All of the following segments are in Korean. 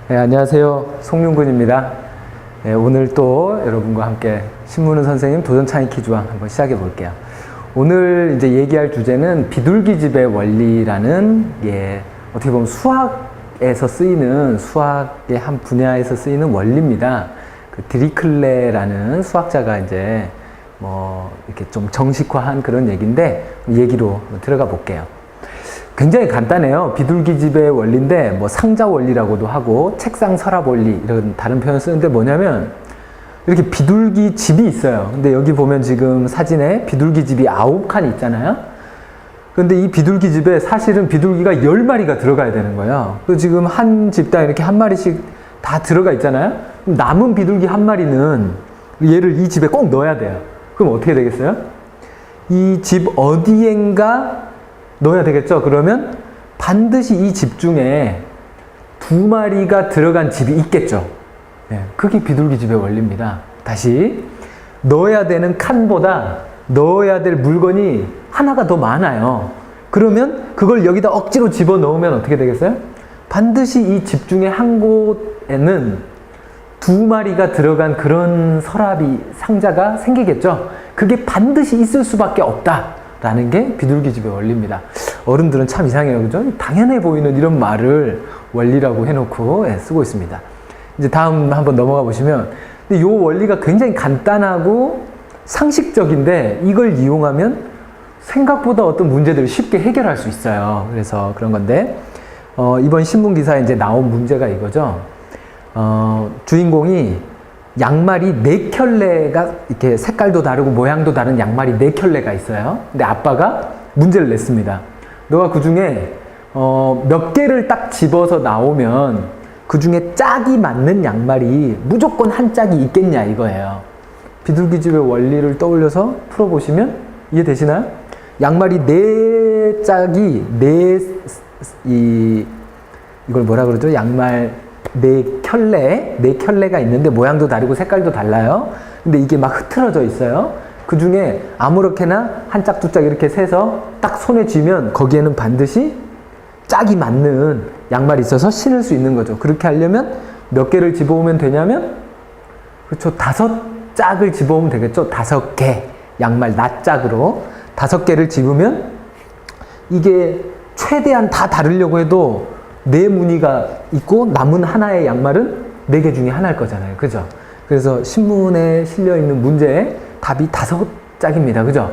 네, 안녕하세요. 송윤근입니다. 네, 오늘 또 여러분과 함께 신문은 선생님 도전창의 기주왕 한번 시작해 볼게요. 오늘 이제 얘기할 주제는 비둘기집의 원리라는, 어떻게 보면 수학에서 쓰이는, 수학의 한 분야에서 쓰이는 원리입니다. 그 드리클레라는 수학자가 이제 이렇게 좀 정식화한 그런 얘기인데, 얘기로 들어가 볼게요. 굉장히 간단해요. 비둘기집의 원리인데, 상자 원리라고도 하고, 책상 서랍 원리, 이런 다른 표현을 쓰는데 뭐냐면, 이렇게 비둘기 집이 있어요. 근데 여기 보면 지금 사진에 비둘기 집이 9칸 있잖아요. 근데 이 비둘기 집에 사실은 비둘기가 10마리가 들어가야 되는 거예요. 그래서 지금 한 집당 이렇게 한 마리씩 다 들어가 있잖아요. 그럼 남은 비둘기 한 마리는 얘를 이 집에 꼭 넣어야 돼요. 그럼 어떻게 되겠어요? 이 집 어디엔가 넣어야 되겠죠? 그러면 반드시 이 집 중에 2마리가 들어간 집이 있겠죠? 그게 비둘기 집의 원리입니다. 다시, 넣어야 되는 칸보다 넣어야 될 물건이 하나가 더 많아요. 그러면 그걸 여기다 억지로 집어넣으면 어떻게 되겠어요? 반드시 이 집 중에 한 곳에는 2마리가 들어간 그런 서랍이, 상자가 생기겠죠? 그게 반드시 있을 수밖에 없다라는 게 비둘기 집의 원리입니다. 어른들은 참 이상해요. 그죠? 당연해 보이는 이런 말을 원리라고 해놓고 쓰고 있습니다. 이제 다음 한번 넘어가 보시면, 근데 이 원리가 굉장히 간단하고 상식적인데, 이걸 이용하면 생각보다 어떤 문제들을 쉽게 해결할 수 있어요. 그래서 그런 건데, 이번 신문 기사에 이제 나온 문제가 이거죠. 주인공이 양말이 4켤레가 이렇게 색깔도 다르고 모양도 다른 양말이 4켤레가 있어요. 근데 아빠가 문제를 냈습니다. 너가 그 중에 몇 개를 딱 집어서 나오면 그 중에 짝이 맞는 양말이 무조건 한 짝이 있겠냐 이거예요. 비둘기 집의 원리를 떠올려서 풀어보시면 이해되시나요? 양말이 4짝이 이걸 뭐라 그러죠? 양말 4켤레가 있는데 모양도 다르고 색깔도 달라요. 근데 이게 막 흐트러져 있어요. 그 중에 아무렇게나 한 짝, 2짝 이렇게 세서 딱 손에 쥐면 거기에는 반드시 짝이 맞는 양말이 있어서 신을 수 있는 거죠. 그렇게 하려면 몇 개를 집어오면 되냐면, 그렇죠, 5짝을 집어오면 되겠죠. 5개 양말 낱짝으로 5개를 집으면 이게 최대한 다 다르려고 해도 4무늬가 있고 남은 하나의 양말은 4개 중에 하나일 거잖아요. 그죠? 그래서 신문에 실려 있는 문제의 답이 5짝입니다. 그죠?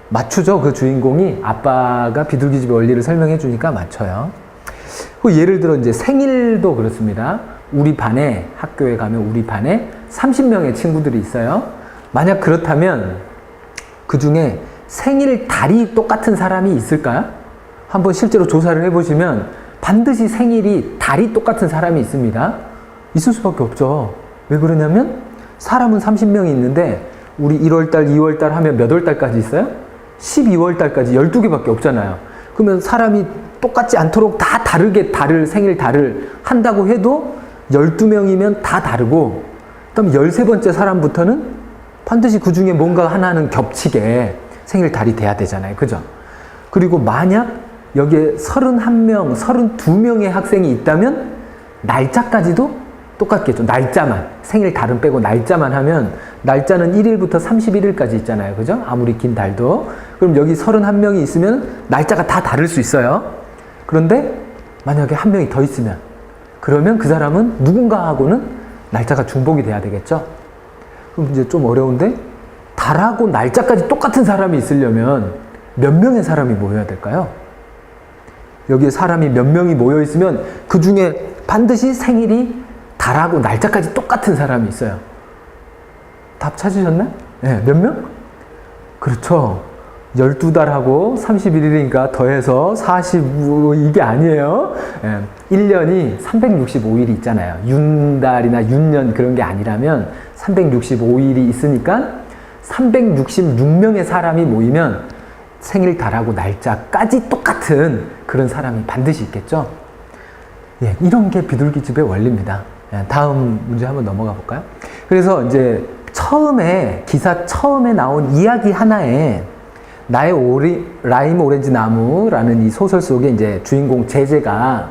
맞추죠? 그 주인공이 아빠가 비둘기 집의 원리를 설명해 주니까 맞춰요. 예를 들어 이제 생일도 그렇습니다. 우리 반에, 학교에 가면 우리 반에 30명의 친구들이 있어요. 만약 그렇다면 그 중에 생일 달이 똑같은 사람이 있을까요? 한번 실제로 조사를 해보시면 반드시 생일이 달이 똑같은 사람이 있습니다. 있을 수밖에 없죠. 왜 그러냐면 사람은 30명이 있는데 우리 1월달, 2월달 하면 몇 월달까지 있어요? 12월달까지 12개밖에 없잖아요. 그러면 사람이 똑같지 않도록 다 다르게 생일 달을 한다고 해도 12명이면 다 다르고, 그다음 13번째 사람부터는 반드시 그 중에 뭔가 하나는 겹치게 생일 달이 돼야 되잖아요. 그죠? 그리고 만약 여기에 31명, 32명의 학생이 있다면 날짜까지도 똑같겠죠. 날짜만, 생일 달은 빼고 날짜만 하면 날짜는 1일부터 31일까지 있잖아요. 그죠? 아무리 긴 달도. 그럼 여기 31명이 있으면 날짜가 다 다를 수 있어요. 그런데 만약에 한 명이 더 있으면, 그러면 그 사람은 누군가하고는 날짜가 중복이 돼야 되겠죠. 그럼 이제 좀 어려운데, 달하고 날짜까지 똑같은 사람이 있으려면 몇 명의 사람이 모여야 될까요? 여기에 사람이 몇 명이 모여 있으면 그 중에 반드시 생일이 달하고 날짜까지 똑같은 사람이 있어요. 답 찾으셨나요? 네, 몇 명? 그렇죠. 12달하고 31일이니까 더해서 40, 이게 아니에요. 1년이 365일이 있잖아요. 윤달이나 윤년 그런 게 아니라면 365일이 있으니까 366명의 사람이 모이면 생일 달하고 날짜까지 똑같은 그런 사람이 반드시 있겠죠. 이런 게 비둘기 집의 원리입니다. 다음 문제 한번 넘어가 볼까요? 그래서 이제 기사 처음에 나온 이야기 하나에 나의 라임 오렌지 나무라는 이 소설 속에 이제 주인공 제제가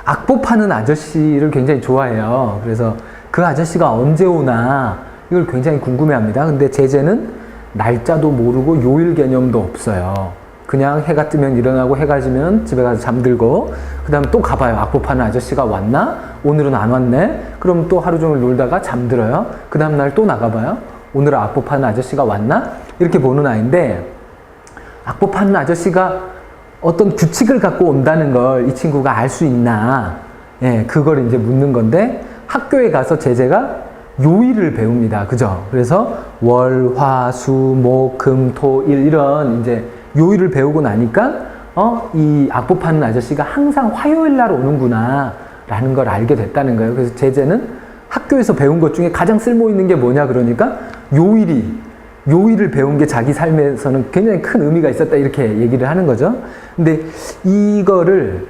악보 파는 아저씨를 굉장히 좋아해요. 그래서 그 아저씨가 언제 오나 이걸 굉장히 궁금해합니다. 근데 제재는 날짜도 모르고 요일 개념도 없어요. 그냥 해가 뜨면 일어나고 해가 지면 집에 가서 잠들고 그 다음 또 가봐요. 악보 파는 아저씨가 왔나? 오늘은 안 왔네? 그럼 또 하루 종일 놀다가 잠들어요. 그 다음 날 또 나가봐요. 오늘은 악보 파는 아저씨가 왔나? 이렇게 보는 아이인데 악보 파는 아저씨가 어떤 규칙을 갖고 온다는 걸 이 친구가 알 수 있나? 예, 그걸 이제 묻는 건데 학교에 가서 제재가 요일을 배웁니다. 그죠? 그래서 월, 화, 수, 목, 금, 토, 일 이런 이제 요일을 배우고 나니까 이 악보 파는 아저씨가 항상 화요일 날 오는구나 라는 걸 알게 됐다는 거예요. 그래서 제재는 학교에서 배운 것 중에 가장 쓸모 있는 게 뭐냐 그러니까 요일을 배운 게 자기 삶에서는 굉장히 큰 의미가 있었다 이렇게 얘기를 하는 거죠. 근데 이거를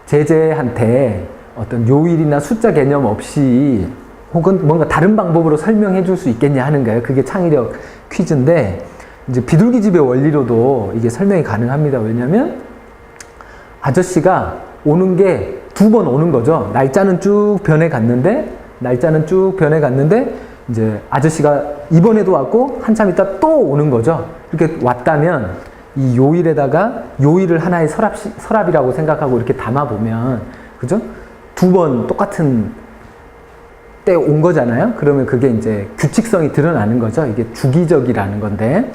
제재한테 어떤 요일이나 숫자 개념 없이 혹은 뭔가 다른 방법으로 설명해 줄 수 있겠냐 하는 거예요. 그게 창의력 퀴즈인데 이제 비둘기집의 원리로도 이게 설명이 가능합니다. 왜냐하면 아저씨가 오는 게 두 번 오는 거죠. 날짜는 쭉 변해갔는데 이제 아저씨가 이번에도 왔고 한참 있다 또 오는 거죠. 이렇게 왔다면 이 요일에다가 요일을 하나의 서랍이라고 생각하고 이렇게 담아보면 그죠? 두 번 똑같은 때 온 거잖아요. 그러면 그게 이제 규칙성이 드러나는 거죠. 이게 주기적이라는 건데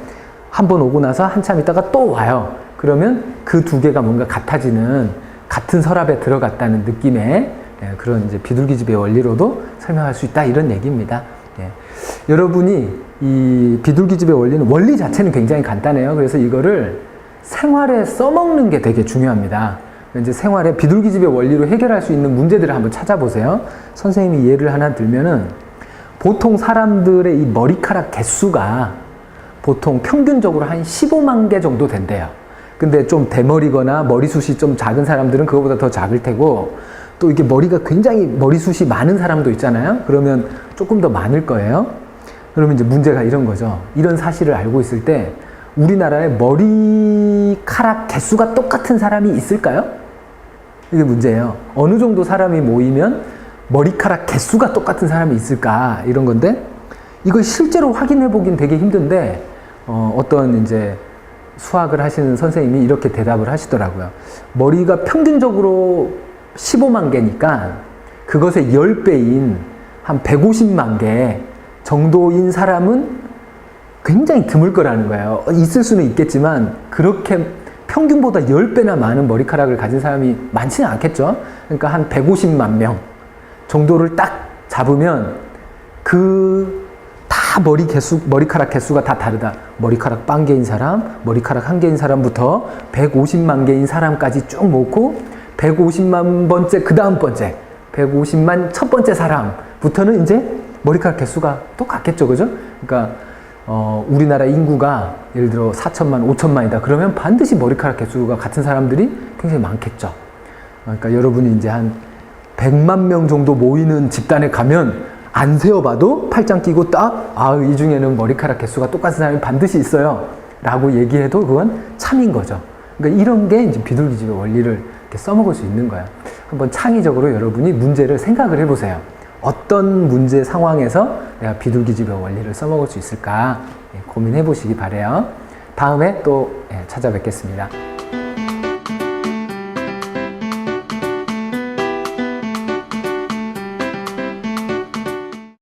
한 번 오고 나서 한참 있다가 또 와요. 그러면 그 두 개가 뭔가 같은 서랍에 들어갔다는 느낌의 그런 이제 비둘기집의 원리로도 설명할 수 있다 이런 얘기입니다. 여러분이 이 비둘기집의 원리 자체는 굉장히 간단해요. 그래서 이거를 생활에 써먹는 게 되게 중요합니다. 이제 생활에 비둘기집의 원리로 해결할 수 있는 문제들을 한번 찾아보세요. 선생님이 예를 하나 들면은 보통 사람들의 이 머리카락 개수가 보통 평균적으로 한 15만 개 정도 된대요. 근데 좀 대머리거나 머리숱이 좀 작은 사람들은 그거보다 더 작을 테고 또 이게 머리가 굉장히 머리숱이 많은 사람도 있잖아요. 그러면 조금 더 많을 거예요. 그러면 이제 문제가 이런 거죠. 이런 사실을 알고 있을 때 우리나라에 머리카락 개수가 똑같은 사람이 있을까요? 이게 문제예요. 어느 정도 사람이 모이면 머리카락 개수가 똑같은 사람이 있을까? 이런 건데 이걸 실제로 확인해 보긴 되게 힘든데 어떤 이제 수학을 하시는 선생님이 이렇게 대답을 하시더라고요. 머리가 평균적으로 15만 개니까 그것의 10배인 한 150만 개 정도인 사람은 굉장히 드물 거라는 거예요. 있을 수는 있겠지만 그렇게 평균보다 10배나 많은 머리카락을 가진 사람이 많지는 않겠죠. 그러니까 한 150만 명 정도를 딱 잡으면 다 머리카락 개수가 다 다르다. 머리카락 0개인 사람, 머리카락 1개인 사람부터 150만 개인 사람까지 쭉 모고 150만 번째, 그 다음 번째, 150만 첫 번째 사람부터는 이제 머리카락 개수가 똑같겠죠. 그죠? 그러니까, 우리나라 인구가 예를 들어 4천만, 5천만이다. 그러면 반드시 머리카락 개수가 같은 사람들이 굉장히 많겠죠. 그러니까 여러분이 이제 한 100만 명 정도 모이는 집단에 가면 안 세어봐도 팔짱 끼고 딱, 이 중에는 머리카락 개수가 똑같은 사람이 반드시 있어요. 라고 얘기해도 그건 참인 거죠. 그러니까 이런 게 이제 비둘기집의 원리를 이렇게 써먹을 수 있는 거예요. 한번 창의적으로 여러분이 문제를 생각을 해보세요. 어떤 문제 상황에서 내가 비둘기집의 원리를 써먹을 수 있을까 고민해 보시기 바래요. 다음에 또 찾아뵙겠습니다.